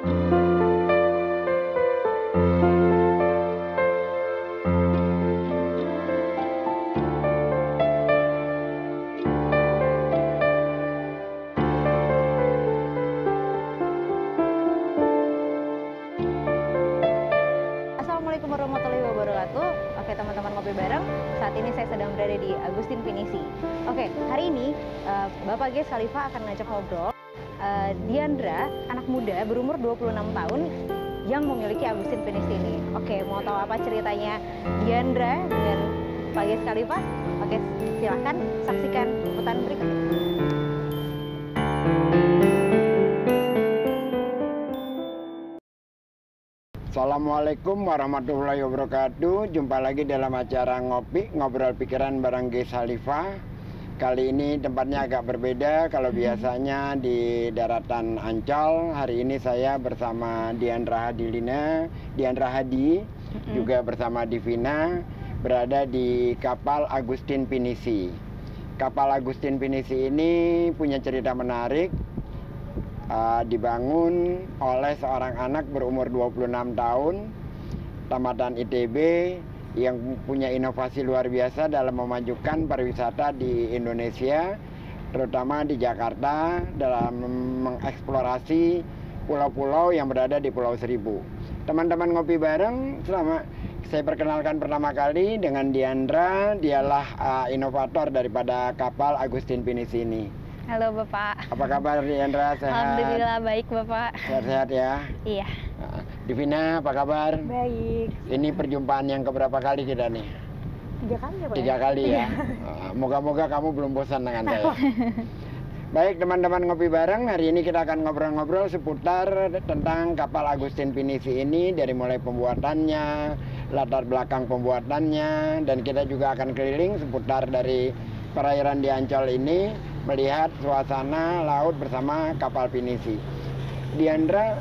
Assalamualaikum warahmatullahi wabarakatuh. Oke teman-teman ngopi bareng, saat ini saya sedang berada di Agustin Pinisi. Oke, hari ini Bapak Ges Khalifa akan ngajak ngobrol Diandra, anak muda berumur 26 tahun yang memiliki Agustin Pinisi ini. Oke, mau tahu apa ceritanya Diandra dengan Pak Ges Khalifa? Oke, silahkan saksikan liputan berikut ini. Assalamualaikum warahmatullahi wabarakatuh. Jumpa lagi dalam acara Ngopi, Ngobrol Pikiran bareng Ges Khalifa. Kali ini tempatnya agak berbeda. Kalau biasanya di daratan Ancol, hari ini saya bersama Diandra Hadi, juga bersama Divina, berada di kapal Agustin Pinisi. Kapal Agustin Pinisi ini punya cerita menarik. Dibangun oleh seorang anak berumur 26 tahun, tamatan ITB, yang punya inovasi luar biasa dalam memajukan pariwisata di Indonesia, terutama di Jakarta, dalam mengeksplorasi pulau-pulau yang berada di Pulau Seribu. Teman-teman ngopi bareng, saya perkenalkan pertama kali dengan Diandra. Dialah inovator daripada kapal Agustin Pinisi ini. Halo Bapak. Apa kabar Diandra? Sehat? Alhamdulillah baik Bapak. Sehat-sehat ya? Iya. Divina, apa kabar? Baik. Ini perjumpaan yang keberapa kali kita nih? 3 kali ya Pak? 3 kali ya? Moga-moga kamu belum bosan dengan saya. Baik teman-teman ngopi bareng, hari ini kita akan ngobrol-ngobrol seputar tentang kapal Agustin Pinisi ini, dari mulai pembuatannya, latar belakang pembuatannya, dan kita juga akan keliling seputar dari perairan di Ancol ini, melihat suasana laut bersama kapal Pinisi. Diandra,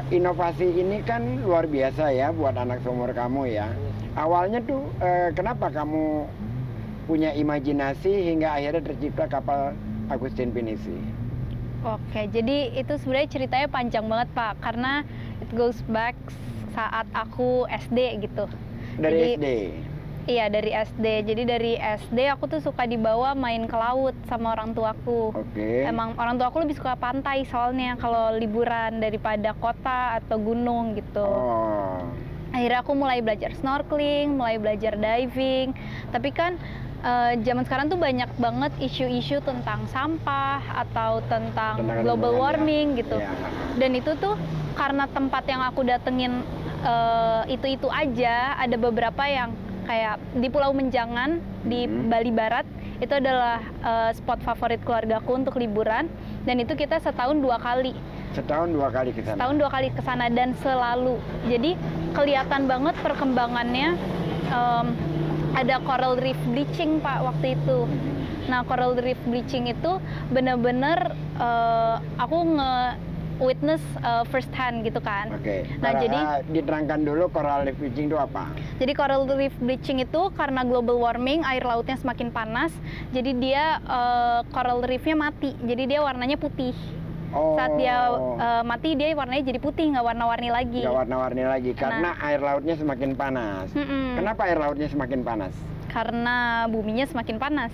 inovasi ini kan luar biasa ya buat anak seumur kamu ya. Awalnya tuh kenapa kamu punya imajinasi hingga akhirnya tercipta kapal Agustin Pinisi? Oke, jadi itu sebenarnya ceritanya panjang banget Pak, karena it goes back saat aku SD gitu. Dari jadi, SD? Iya, dari SD. Jadi dari SD aku tuh suka dibawa main ke laut sama orang tuaku. Oke. Emang orang tuaku lebih suka pantai soalnya kalau liburan daripada kota atau gunung gitu. Oh. Akhirnya aku mulai belajar snorkeling, mulai belajar diving. Tapi kan zaman sekarang tuh banyak banget isu-isu tentang sampah atau tentang global warming gitu. Ya. Dan itu tuh karena tempat yang aku datengin itu-itu aja, ada beberapa yang kayak di Pulau Menjangan di Bali Barat, itu adalah spot favorit keluargaku untuk liburan, dan itu kita setahun 2 kali. Setahun 2 kali ke sana? Setahun 2 kali ke sana, dan selalu. Jadi kelihatan banget perkembangannya. Ada coral reef bleaching Pak waktu itu. Nah, coral reef bleaching itu bener-bener aku witness first hand gitu kan. Oke. Nah, jadi diterangkan dulu coral reef bleaching itu apa? Jadi coral reef bleaching itu karena global warming, air lautnya semakin panas, jadi dia coral reefnya mati, jadi dia warnanya putih. Oh. Saat dia mati, dia warnanya jadi putih, nggak warna-warni lagi. Nggak warna-warni lagi, karena air lautnya semakin panas. Kenapa air lautnya semakin panas? Karena buminya semakin panas.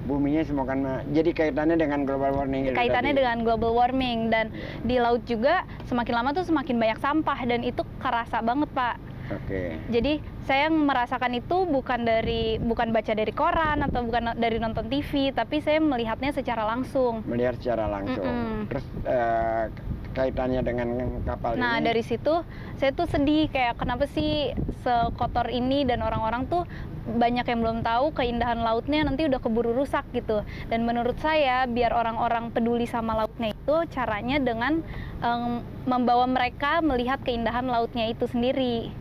Buminya semakin, jadi kaitannya dengan global warming. Kaitannya dengan global warming, dan di laut juga semakin lama tuh semakin banyak sampah, dan itu kerasa banget Pak. Oke. Jadi saya merasakan itu bukan baca dari koran atau bukan dari nonton TV, tapi saya melihatnya secara langsung. Melihat secara langsung. Terus kaitannya dengan kapal ini? Nah, dari situ saya tuh sedih, kayak kenapa sih sekotor ini, dan orang-orang tuh banyak yang belum tahu keindahan lautnya, nanti udah keburu rusak gitu. Dan menurut saya, biar orang-orang peduli sama lautnya itu, caranya dengan membawa mereka melihat keindahan lautnya itu sendiri.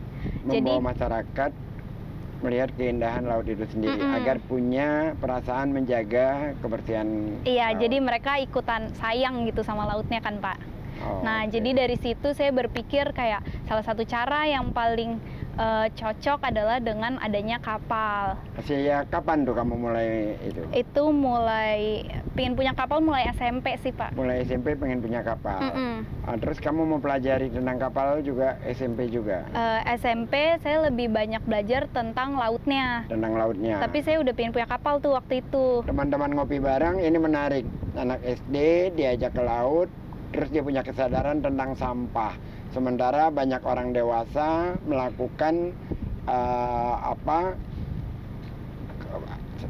Membawa masyarakat melihat keindahan laut itu sendiri, agar punya perasaan menjaga kebersihan. Iya, laut. jadi mereka ikutan sayang gitu sama lautnya kan Pak. Nah, jadi dari situ saya berpikir kayak salah satu cara yang paling cocok adalah dengan adanya kapal. Sejak kapan tuh kamu mulai itu? Itu mulai pengen punya kapal mulai SMP sih Pak. Mulai SMP pengen punya kapal. Mm-mm. Terus kamu mau pelajari tentang kapal juga SMP juga? SMP saya lebih banyak belajar tentang lautnya. Tentang lautnya. Tapi saya udah pengen punya kapal tuh waktu itu. Teman-teman ngopi bareng ini menarik. Anak SD diajak ke laut, terus dia punya kesadaran tentang sampah. Sementara banyak orang dewasa melakukan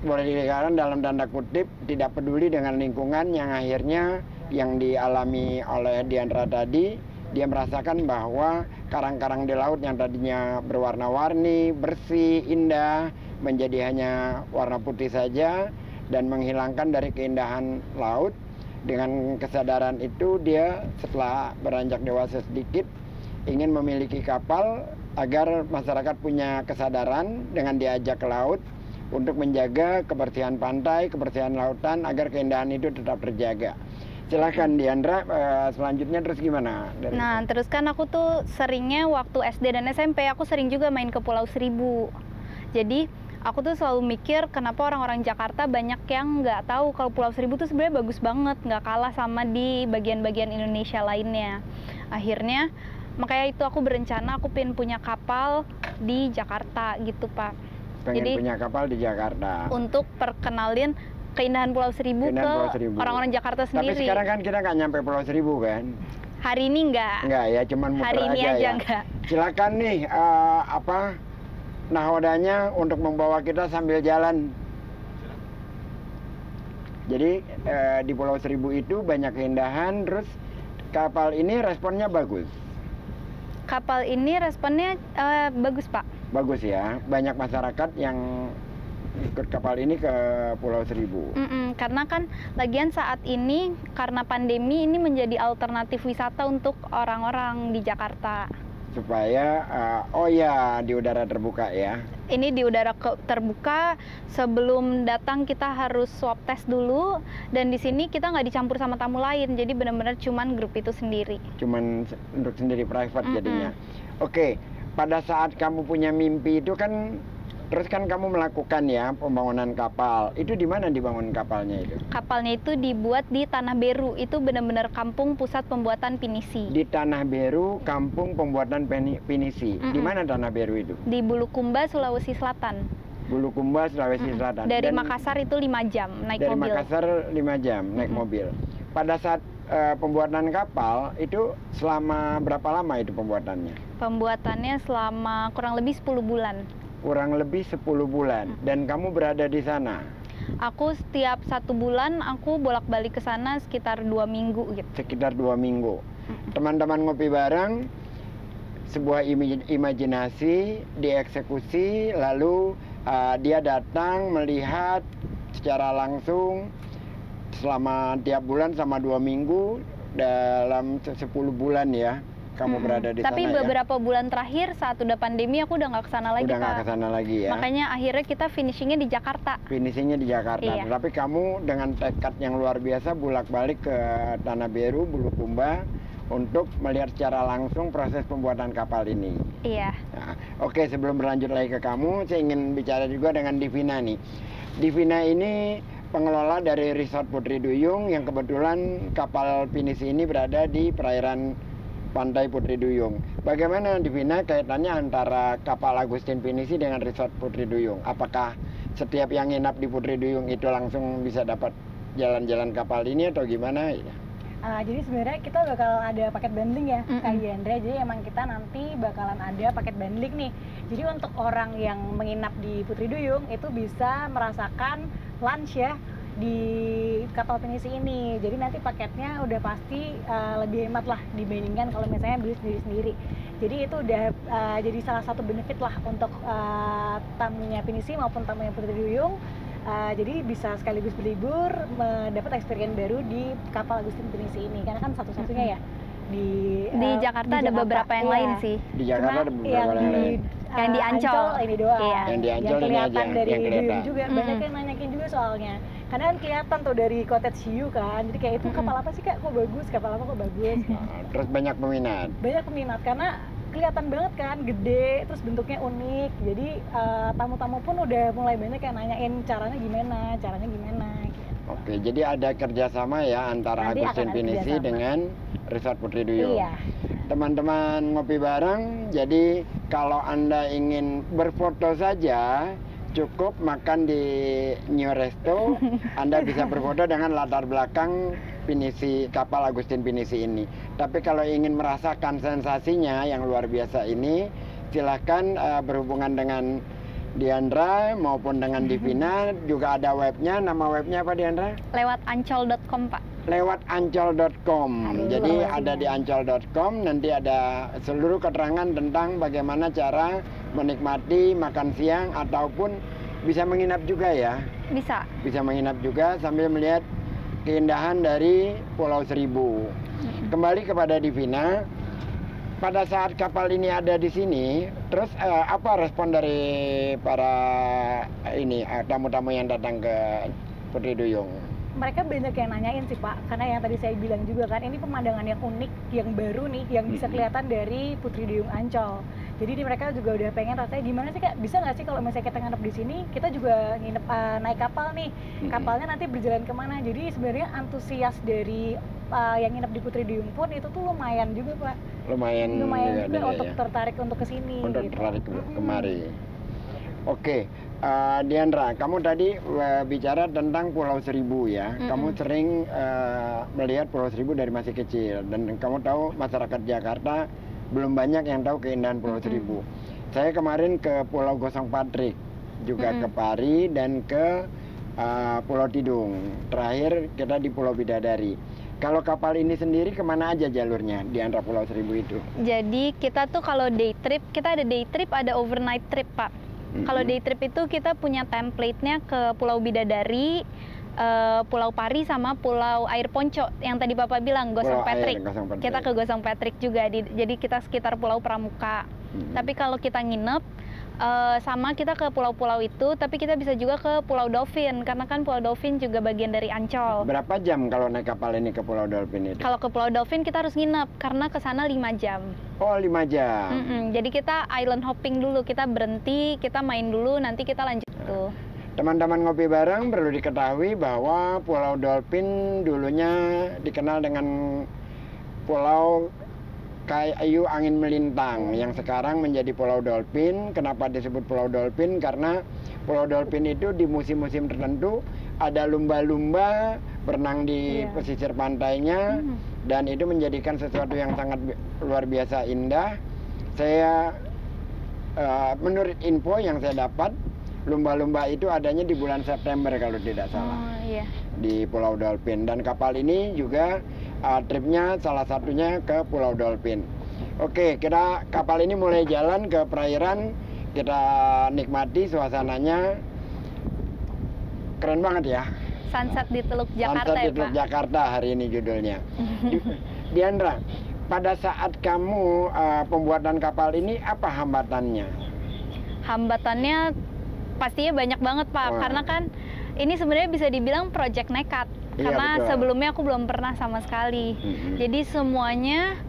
boleh dikatakan dalam tanda kutip tidak peduli dengan lingkungan, yang akhirnya yang dialami oleh Diandra tadi, dia merasakan bahwa karang-karang di laut yang tadinya berwarna-warni, bersih, indah, menjadi hanya warna putih saja dan menghilangkan dari keindahan laut. Dengan kesadaran itu dia setelah beranjak dewasa sedikit ingin memiliki kapal agar masyarakat punya kesadaran dengan diajak ke laut untuk menjaga kebersihan pantai, kebersihan lautan agar keindahan itu tetap terjaga. Silahkan Diandra, selanjutnya terus gimana? Nah terus kan aku tuh seringnya waktu SD dan SMP aku sering juga main ke Pulau Seribu. Jadi aku tuh selalu mikir kenapa orang-orang Jakarta banyak yang nggak tahu kalau Pulau Seribu tuh sebenarnya bagus banget, nggak kalah sama di bagian-bagian Indonesia lainnya. Akhirnya makanya itu aku berencana aku pengen punya kapal di Jakarta gitu Pak. Pengen Jadi, punya kapal di Jakarta. Untuk perkenalin keindahan Pulau Seribu ke orang-orang Jakarta sendiri. Tapi sekarang kan kita nggak nyampe Pulau Seribu kan? Hari ini nggak. Nggak ya, cuman muter hari ini aja ya. nggak. Silakan nih nahodanya untuk membawa kita sambil jalan. Jadi di Pulau Seribu itu banyak keindahan, terus kapal ini responnya bagus. Kapal ini responnya bagus Pak. Bagus ya, banyak masyarakat yang ikut kapal ini ke Pulau Seribu. Karena kan lagian saat ini karena pandemi ini menjadi alternatif wisata untuk orang-orang di Jakarta. Supaya, di udara terbuka ya. Ini di udara terbuka, sebelum datang kita harus swab test dulu, dan di sini kita nggak dicampur sama tamu lain, jadi benar-benar cuman grup itu sendiri. Cuman untuk sendiri private jadinya. Oke, pada saat kamu punya mimpi itu kan, terus kan kamu melakukan ya pembangunan kapal. Itu di mana dibangun kapalnya itu? Kapalnya itu dibuat di Tanah Beru, itu benar-benar kampung pusat pembuatan pinisi. Di Tanah Beru, kampung pembuatan pinisi. Di mana Tanah Beru itu? Di Bulukumba, Sulawesi Selatan. Bulukumba, Sulawesi Selatan. Dari Makassar itu 5 jam naik mobil. Dari Makassar 5 jam naik mobil. Pada saat pembuatan kapal itu selama berapa lama itu pembuatannya? Pembuatannya selama kurang lebih 10 bulan. Kurang lebih 10 bulan. Dan kamu berada di sana? Aku setiap 1 bulan aku bolak-balik ke sana sekitar 2 minggu gitu. Sekitar 2 minggu. Teman-teman ngopi bareng, sebuah imajinasi dieksekusi, lalu dia datang melihat secara langsung selama tiap bulan sama 2 minggu dalam 10 bulan ya. Kamu berada di Tapi sana beberapa bulan terakhir saat udah pandemi aku udah nggak kesana lagi Udah nggak Pak. kesana lagi ya. Makanya akhirnya kita finishingnya di Jakarta. Finishingnya di Jakarta. Iya. Tapi kamu dengan tekad yang luar biasa bolak-balik ke Tanah Beru, Bulukumba untuk melihat secara langsung proses pembuatan kapal ini. Iya. Nah, oke, sebelum berlanjut lagi ke kamu, saya ingin bicara juga dengan Divina nih. Divina ini pengelola dari Resort Putri Duyung yang kebetulan kapal pinisi ini berada di perairan Pantai Putri Duyung. Bagaimana Divina kaitannya antara kapal Agustin Pinisi dengan Resort Putri Duyung? Apakah setiap yang nginap di Putri Duyung itu langsung bisa dapat jalan-jalan kapal ini atau gimana? Jadi sebenarnya kita bakal ada paket bundling ya, Kak Diandra. Jadi emang kita nanti bakalan ada paket bundling nih. Jadi untuk orang yang menginap di Putri Duyung itu bisa merasakan lunch ya di kapal pinisi ini. Jadi nanti paketnya udah pasti lebih hemat lah dibandingkan kalau misalnya beli sendiri-sendiri. Jadi itu udah jadi salah satu benefit lah untuk tamunya pinisi maupun tamunya Putri Duyung. Jadi bisa sekaligus berlibur, mendapat experience baru di kapal Agustin Pinisi ini. Karena kan satu-satunya ya di Jakarta ada beberapa yang lain sih. Di Jakarta ada beberapa yang lain. Yang di Ancol ini doang. Iya. Yang di Ancol yang kelihatan ini aja, dari yang kelihatan. Duyung juga. Banyak yang nanyakin juga soalnya. Karena kan kelihatan tuh dari Cottage Hiu kan. Jadi kayak itu kapal apa sih Kak? Kok bagus? Kapal apa kok bagus? Terus banyak peminat. Banyak peminat karena kelihatan banget kan, gede, terus bentuknya unik. Jadi tamu-tamu pun udah mulai banyak yang nanyain caranya gimana gitu. Oke, jadi ada kerjasama ya antara Nanti Agustin akan ada Pinisi kerjasama. dengan Resort Putri Duyung. Iya. Teman-teman ngopi bareng, jadi kalau Anda ingin berfoto saja, cukup makan di New Resto, Anda bisa berfoto dengan latar belakang Pinisi, kapal Agustin Pinisi ini. Tapi kalau ingin merasakan sensasinya yang luar biasa ini, silahkan berhubungan dengan Diandra maupun dengan Divina. Juga ada webnya, nama webnya apa Diandra? Lewat ancol.com, Pak. Lewat ancol.com. Ada Jadi informasinya. ada di ancol.com, nanti ada seluruh keterangan tentang bagaimana cara menikmati makan siang ataupun bisa menginap juga ya. Bisa. Bisa menginap juga sambil melihat keindahan dari Pulau Seribu. Kembali kepada Divina, pada saat kapal ini ada di sini, terus apa respon dari para tamu-tamu yang datang ke Putri Duyung? Mereka banyak yang nanyain sih Pak, karena yang tadi saya bilang juga kan, ini pemandangan yang unik, yang baru nih, yang bisa kelihatan dari Putri Duyung Ancol. Jadi mereka juga udah pengen rasanya gimana sih Kak, bisa nggak sih kalau misalnya kita nginep di sini, kita juga nginep naik kapal nih, kapalnya nanti berjalan kemana. Jadi sebenarnya antusias dari yang nginep di Putri Duyung pun itu tuh lumayan juga Pak. Lumayan Lumayan juga dia untuk ya, tertarik untuk kesini. untuk gitu. tertarik kemari. Oke, Diandra, kamu tadi bicara tentang Pulau Seribu ya. Kamu sering melihat Pulau Seribu dari masih kecil, dan kamu tahu masyarakat Jakarta belum banyak yang tahu keindahan Pulau Seribu. Saya kemarin ke Pulau Gosong Patrik, juga ke Pari dan ke Pulau Tidung. Terakhir kita di Pulau Bidadari. Kalau kapal ini sendiri kemana aja jalurnya di antara Pulau Seribu itu? Jadi kita tuh kalau day trip, kita ada day trip, ada overnight trip, Pak. Kalau day trip itu kita punya template-nya ke Pulau Bidadari, Pulau Pari sama Pulau Air Ponco yang tadi Bapak bilang, Gosong Pulau Air, Patrik. Gosong Patrik. Kita ke Gosong Patrik juga, jadi kita sekitar Pulau Pramuka. Tapi kalau kita nginep, sama kita ke pulau-pulau itu, tapi kita bisa juga ke Pulau Dolphin, karena kan Pulau Dolphin juga bagian dari Ancol. Berapa jam kalau naik kapal ini ke Pulau Dolphin itu? Kalau ke Pulau Dolphin kita harus nginep, karena ke sana 5 jam. Oh, 5 jam. Jadi kita island hopping dulu, kita berhenti, kita main dulu, nanti kita lanjut tuh. Teman-teman ngopi bareng, perlu diketahui bahwa Pulau Dolphin dulunya dikenal dengan Pulau Kayu Angin Melintang, yang sekarang menjadi Pulau Dolphin. Kenapa disebut Pulau Dolphin? Karena Pulau Dolphin itu di musim-musim tertentu ada lumba-lumba berenang di pesisir pantainya, dan itu menjadikan sesuatu yang sangat luar biasa indah. Saya menurut info yang saya dapat, lumba-lumba itu adanya di bulan September kalau tidak salah, di Pulau Dolphin. Dan kapal ini juga tripnya salah satunya ke Pulau Dolphin. Oke, kapal ini mulai jalan ke perairan, kita nikmati suasananya. Keren banget ya. Sunset di Teluk Jakarta. Sunset ya di Teluk Pak? Jakarta hari ini judulnya. Diandra, pada saat kamu pembuatan kapal ini apa hambatannya? Hambatannya pastinya banyak banget Pak, karena kan ini sebenarnya bisa dibilang project nekat. Iya, Karena betul. sebelumnya aku belum pernah sama sekali. Jadi semuanya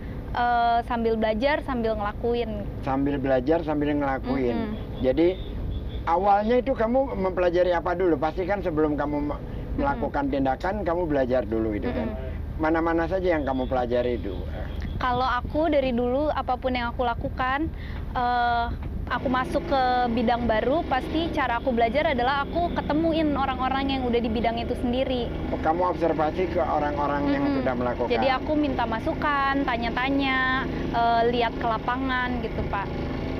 sambil belajar, sambil ngelakuin. Sambil belajar, sambil ngelakuin. Jadi awalnya itu kamu mempelajari apa dulu? Pasti kan sebelum kamu melakukan tindakan, kamu belajar dulu itu kan. Mana-mana saja yang kamu pelajari itu? Kalau aku dari dulu apapun yang aku lakukan, aku masuk ke bidang baru, pasti cara aku belajar adalah aku ketemuin orang-orang yang udah di bidang itu sendiri. Kamu observasi ke orang-orang yang sudah melakukan. Jadi aku minta masukan, tanya-tanya, lihat ke lapangan gitu Pak.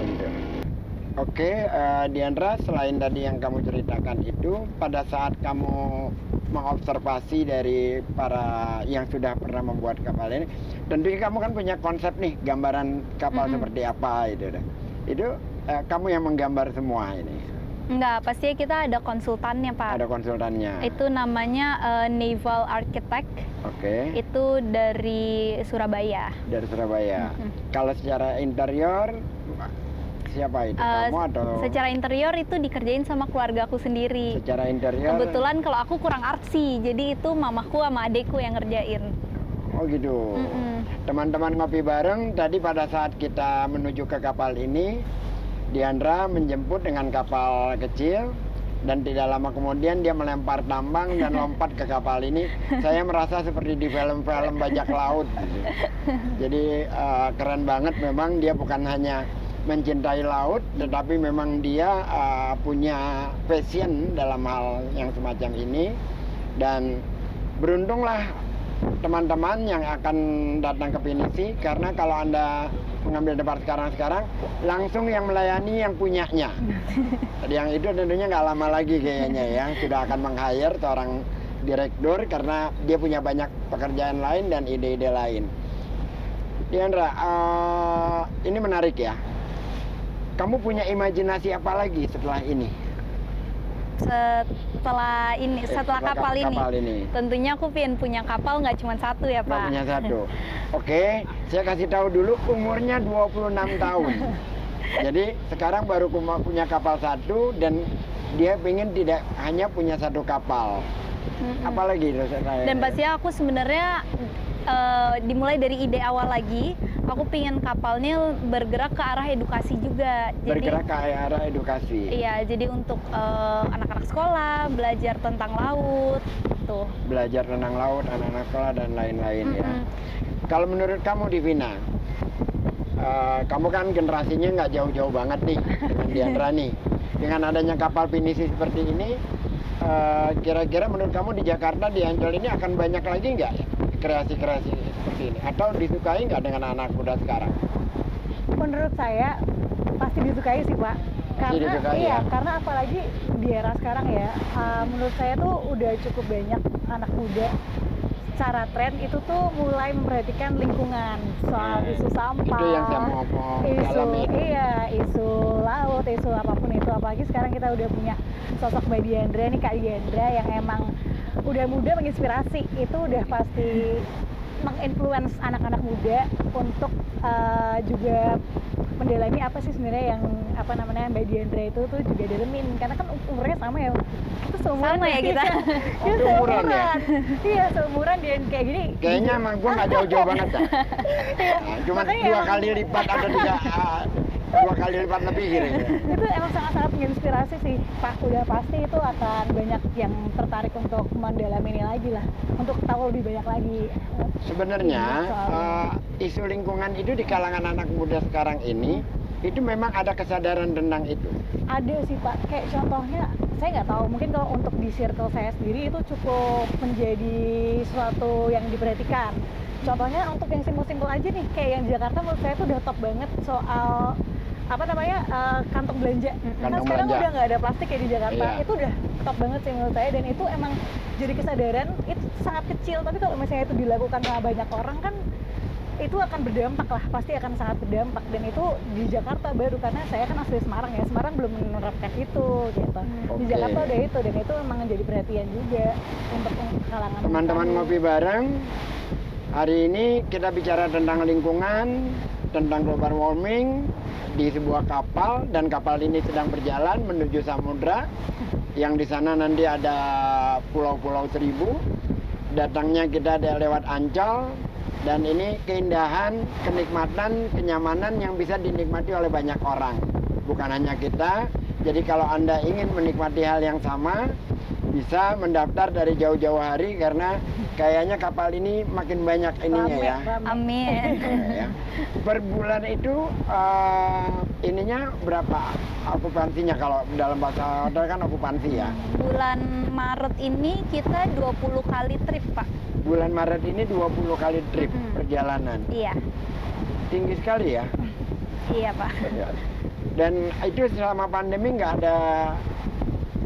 Gitu. Oke, Diandra, selain tadi yang kamu ceritakan itu, pada saat kamu mengobservasi dari para yang sudah pernah membuat kapal ini, tentunya kamu kan punya konsep nih, gambaran kapal seperti apa itu. Itu kamu yang menggambar semua ini? Enggak, pastinya kita ada konsultannya Pak. Ada konsultannya? Itu namanya Naval Architect. Oke. Itu dari Surabaya. Dari Surabaya. Kalau secara interior, siapa itu? Kamu atau? Secara interior itu dikerjain sama keluarga aku sendiri. Secara interior? Kebetulan kalau aku kurang artsy, jadi itu mamaku sama adekku yang ngerjain. Oh gitu. Teman-teman ngopi bareng tadi pada saat kita menuju ke kapal ini, Diandra menjemput dengan kapal kecil dan tidak lama kemudian dia melempar tambang dan lompat ke kapal ini. Saya merasa seperti di film-film bajak laut gitu. Jadi keren banget, memang dia bukan hanya mencintai laut, tetapi memang dia punya passion dalam hal yang semacam ini. Dan beruntunglah teman-teman yang akan datang ke Pinisi, karena kalau Anda mengambil tempat sekarang langsung yang melayani yang punyanya. Yang itu tentunya nggak lama lagi kayaknya ya, sudah akan meng-hire seorang direktur karena dia punya banyak pekerjaan lain dan ide-ide lain. Diandra, ini menarik ya. Kamu punya imajinasi apa lagi setelah ini? Setelah kapal ini, tentunya aku pengen punya kapal, nggak cuma satu ya Pak. Punya satu. Oke, saya kasih tahu dulu umurnya 26 tahun. Jadi sekarang baru punya kapal satu dan dia pengen tidak hanya punya satu kapal. Apalagi dan pastinya aku sebenarnya dimulai dari ide awal lagi. Aku pengen kapalnya bergerak ke arah edukasi juga. Bergerak ke arah edukasi. Iya, jadi untuk anak-anak sekolah belajar tentang laut, tuh. Belajar tentang laut, anak-anak sekolah dan lain-lain ya. Kalau menurut kamu Divina, kamu kan generasinya nggak jauh-jauh banget nih dengan Diandra nih. Dengan adanya kapal Pinisi seperti ini, kira-kira menurut kamu di Jakarta, di Ancol ini akan banyak lagi nggak kreasi-kreasi seperti ini? Atau disukai nggak dengan anak muda sekarang? Menurut saya pasti disukai sih Pak. Karena disukai, iya, ya? karena apalagi di era sekarang ya, menurut saya tuh udah cukup banyak anak muda secara tren itu tuh mulai memperhatikan lingkungan, soal isu sampah, itu yang saya mau alami. Isu laut, isu apapun itu. Apalagi sekarang kita udah punya sosok Mbak Diandra nih, Kak Diandra, yang emang udah muda menginspirasi. Itu udah pasti menginfluence anak-anak muda untuk juga mendalami apa sih sebenarnya yang Mbak Diandra itu tuh juga dalemin, karena kan umurnya sama ya, itu seumuran sama ya kita. Ya, seumuran ya? Iya, seumuran dia kayak gini. Kayaknya emang gua nggak jauh-jauh banget ya. Nah, cuma Makanya 2 kali lipat atau 2 kali lipat lebih kira-kira. Itu emang sangat-sangat menginspirasi sih Pak. Udah pasti itu akan banyak yang tertarik untuk mendalami ini lagi lah, untuk tahu lebih banyak lagi. Sebenarnya isu lingkungan itu di kalangan anak muda sekarang ini itu memang ada kesadaran tentang itu. Ada sih Pak, kayak contohnya saya nggak tahu, mungkin kalau untuk di circle saya sendiri itu cukup menjadi sesuatu yang diperhatikan. Contohnya untuk yang simpel-simpel aja nih, kayak yang di Jakarta menurut saya tuh udah top banget soal kantong belanja. Karena sekarang belanja. udah nggak ada plastik kayak di Jakarta. Iya. Itu udah top banget sih menurut saya, dan itu emang jadi kesadaran. Itu sangat kecil, tapi kalau misalnya itu dilakukan sama banyak orang kan itu akan berdampak lah, pasti akan sangat berdampak. Dan itu di Jakarta baru, karena saya kan asli Semarang ya, Semarang belum menerapkan itu gitu. Di Jakarta udah itu, dan itu memang menjadi perhatian juga untuk kalangan Teman-teman ngopi bareng, hari ini kita bicara tentang lingkungan, tentang global warming di sebuah kapal, dan kapal ini sedang berjalan menuju samudra, yang di sana nanti ada pulau-pulau seribu. Datangnya kita lewat Ancol, dan ini keindahan, kenikmatan, kenyamanan yang bisa dinikmati oleh banyak orang, bukan hanya kita. Jadi kalau Anda ingin menikmati hal yang sama, bisa mendaftar dari jauh-jauh hari, karena kayaknya kapal ini makin banyak ininya ya. Amin. Ya. Per bulan itu ininya berapa okupansinya, kalau dalam bahasa hotel kan okupansi ya? Bulan Maret ini kita 20 kali trip Pak. Bulan Maret ini 20 kali trip perjalanan. Iya. Tinggi sekali ya. Iya Pak. Dan itu selama pandemi nggak ada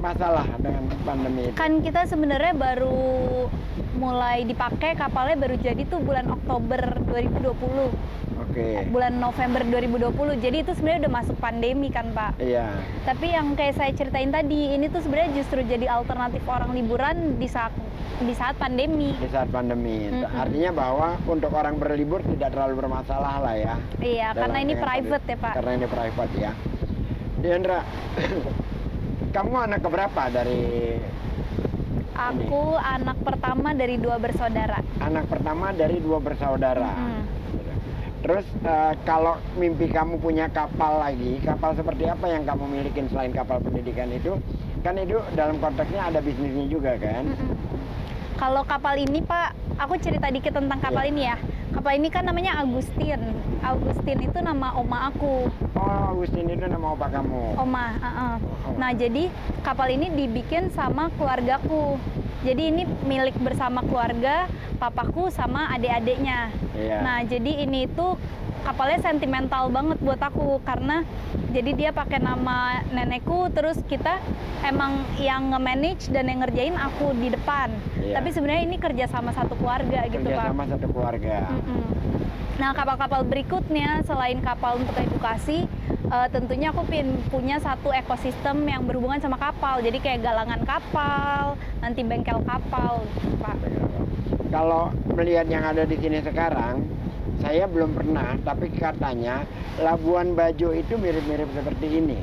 masalah dengan pandemi itu? Kan kita sebenarnya baru mulai dipakai kapalnya baru jadi tuh bulan Oktober 2020. Oke. Bulan November 2020. Jadi itu sebenarnya udah masuk pandemi kan Pak. Iya. Tapi yang kayak saya ceritain tadi, ini tuh sebenarnya justru jadi alternatif orang liburan di saat pandemi. Di saat pandemi. Artinya bahwa untuk orang berlibur tidak terlalu bermasalah lah ya. Iya, karena ini private ya Pak. Karena ini private ya. Diandra, kamu anak keberapa dari Aku anak pertama dari 2 bersaudara. Anak pertama dari 2 bersaudara. Mm-mm. Terus kalau mimpi kamu punya kapal lagi, kapal seperti apa yang kamu milikin selain kapal pendidikan itu? Kan itu dalam konteksnya ada bisnisnya juga kan? Mm-mm. Kalau kapal ini Pak, aku cerita dikit tentang kapal Iya. ini ya. Kapal ini kan namanya Agustin. Agustin itu nama oma aku. Oh, Agustin itu nama opa kamu. Oma, Nah, jadi kapal ini dibikin sama keluargaku. Jadi ini milik bersama keluarga, papaku sama adik-adiknya. Iya. Nah, jadi ini tuh kapalnya sentimental banget buat aku karena jadi dia pakai nama nenekku, terus kita emang yang nge-manage dan yang ngerjain aku di depan. Iya. Tapi sebenarnya ini kerja sama satu keluarga gitu, Kerja Pak. sama satu keluarga. Mm-mm. Nah, kapal-kapal berikutnya selain kapal untuk edukasi, tentunya aku punya satu ekosistem yang berhubungan sama kapal. Jadi kayak galangan kapal, nanti bengkel kapal, Pak. Kalau melihat yang ada di sini sekarang, saya belum pernah, tapi katanya Labuan Bajo itu mirip-mirip seperti ini.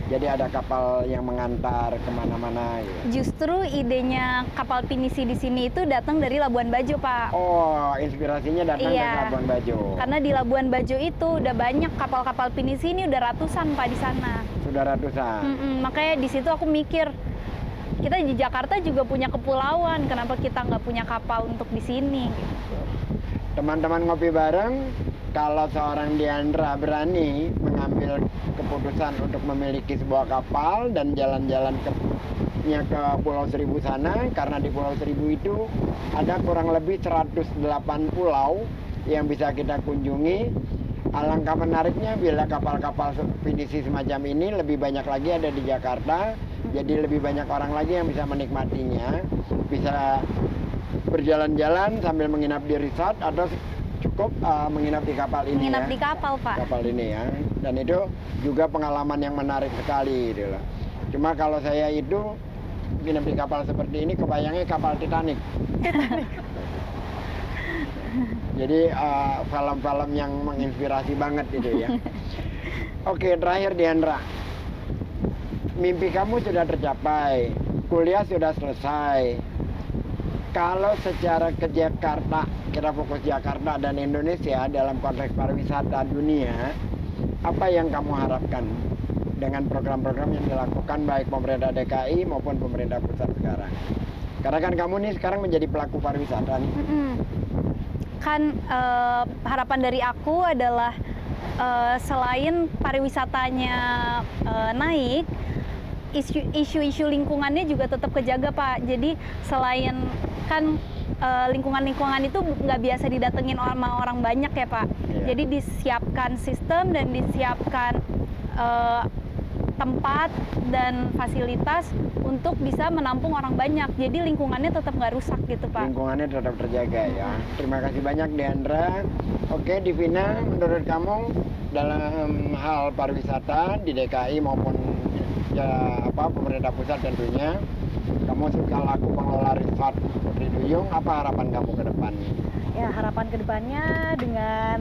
Jadi ada kapal yang mengantar kemana-mana. Gitu. Justru idenya kapal pinisi di sini itu datang dari Labuan Bajo, Pak. Oh, inspirasinya datang dari Iya. Labuan Bajo. Karena di Labuan Bajo itu udah banyak kapal-kapal pinisi, ini udah ratusan, Pak, di sana. Sudah ratusan. Makanya di situ aku mikir, kita di Jakarta juga punya kepulauan, kenapa kita nggak punya kapal untuk di sini? Gitu. Teman-teman ngopi bareng, kalau seorang Diandra berani mengambil keputusan untuk memiliki sebuah kapal dan jalan-jalan ke Pulau Seribu sana, karena di Pulau Seribu itu ada kurang lebih 108 pulau yang bisa kita kunjungi. Alangkah menariknya bila kapal-kapal pinisi semacam ini lebih banyak lagi ada di Jakarta, jadi lebih banyak orang lagi yang bisa menikmatinya, bisa berjalan-jalan sambil menginap di resort atau cukup menginap di kapal ini. Menginap ya. di kapal, Pak. Kapal ini ya, dan itu juga pengalaman yang menarik sekali gitu loh. Cuma kalau saya itu menginap di kapal seperti ini, kebayangnya kapal Titanic. Jadi film-film yang menginspirasi banget itu ya. Oke, terakhir Diandra, mimpi kamu sudah tercapai, kuliah sudah selesai. Kalau secara ke Jakarta, kita fokus Jakarta dan Indonesia dalam konteks pariwisata dunia, apa yang kamu harapkan dengan program-program yang dilakukan baik pemerintah DKI maupun pemerintah pusat sekarang? Karena kan kamu nih sekarang menjadi pelaku pariwisata nih. Kan harapan dari aku adalah selain pariwisatanya naik, isu-isu lingkungannya juga tetap kejaga, Pak. Jadi selain kan lingkungan-lingkungan itu nggak biasa didatengin sama orang banyak ya, Pak. Iya. Jadi disiapkan sistem dan disiapkan tempat dan fasilitas untuk bisa menampung orang banyak. Jadi lingkungannya tetap nggak rusak gitu, Pak. Lingkungannya tetap terjaga ya. Terima kasih banyak Diandra. Oke, Divina, menurut kamu dalam hal pariwisata di DKI maupun pemerintah pusat tentunya, kamu selaku pengelola resort Putri Duyung, apa harapan kamu ke depan? Ya, harapan kedepannya dengan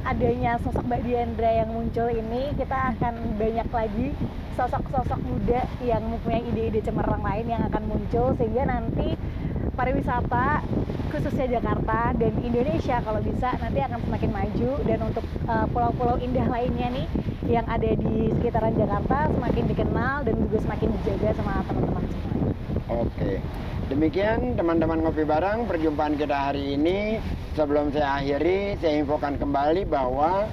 adanya sosok Mbak Diandra yang muncul ini, kita akan banyak lagi sosok-sosok muda yang mempunyai ide-ide cemerlang lain yang akan muncul, sehingga nanti pariwisata khususnya Jakarta dan Indonesia kalau bisa nanti akan semakin maju, dan untuk pulau-pulau indah lainnya nih yang ada di sekitaran Jakarta semakin dikenal dan juga semakin dijaga sama teman-teman semua. Oke, demikian teman-teman ngopi bareng perjumpaan kita hari ini. Sebelum saya akhiri, saya infokan kembali bahwa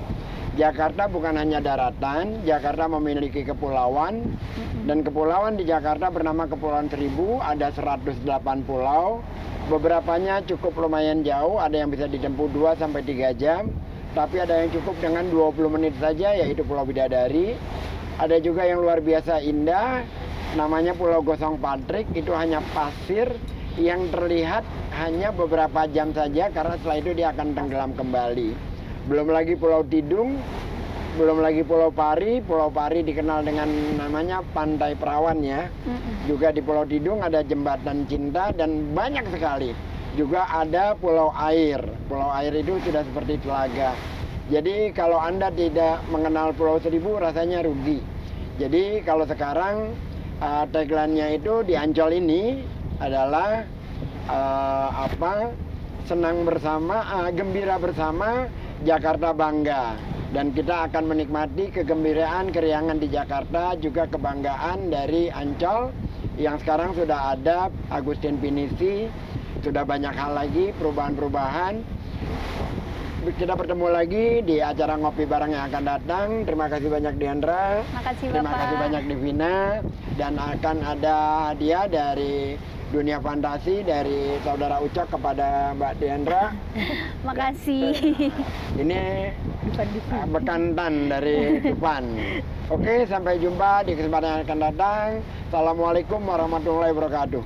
Jakarta bukan hanya daratan, Jakarta memiliki kepulauan, dan kepulauan di Jakarta bernama Kepulauan Seribu, ada 108 pulau. Beberapanya cukup lumayan jauh, ada yang bisa ditempuh 2-3 jam, tapi ada yang cukup dengan 20 menit saja, yaitu Pulau Bidadari. Ada juga yang luar biasa indah, namanya Pulau Gosong Patrik, itu hanya pasir yang terlihat hanya beberapa jam saja, karena setelah itu dia akan tenggelam kembali. Belum lagi Pulau Tidung, belum lagi Pulau Pari. Pulau Pari dikenal dengan namanya Pantai Perawan ya. Juga di Pulau Tidung ada Jembatan Cinta dan banyak sekali. Juga ada Pulau Air. Pulau Air itu sudah seperti telaga. Jadi kalau Anda tidak mengenal Pulau Seribu rasanya rugi. Jadi kalau sekarang tagline-nya itu di Ancol ini adalah senang bersama, gembira bersama, Jakarta bangga. Dan kita akan menikmati kegembiraan, keriangan di Jakarta, juga kebanggaan dari Ancol yang sekarang sudah ada Agustin Pinisi, sudah banyak hal lagi, perubahan-perubahan. Kita bertemu lagi di acara ngopi bareng yang akan datang. Terima kasih banyak Diandra. Makasih Terima Bapak. kasih banyak Divina. Dan akan ada hadiah dari Dunia Fantasi dari saudara Ucok kepada Mbak Diandra. Makasih. Ini bekantan dari Tupan. Oke, sampai jumpa di kesempatan yang akan datang. Assalamualaikum warahmatullahi wabarakatuh.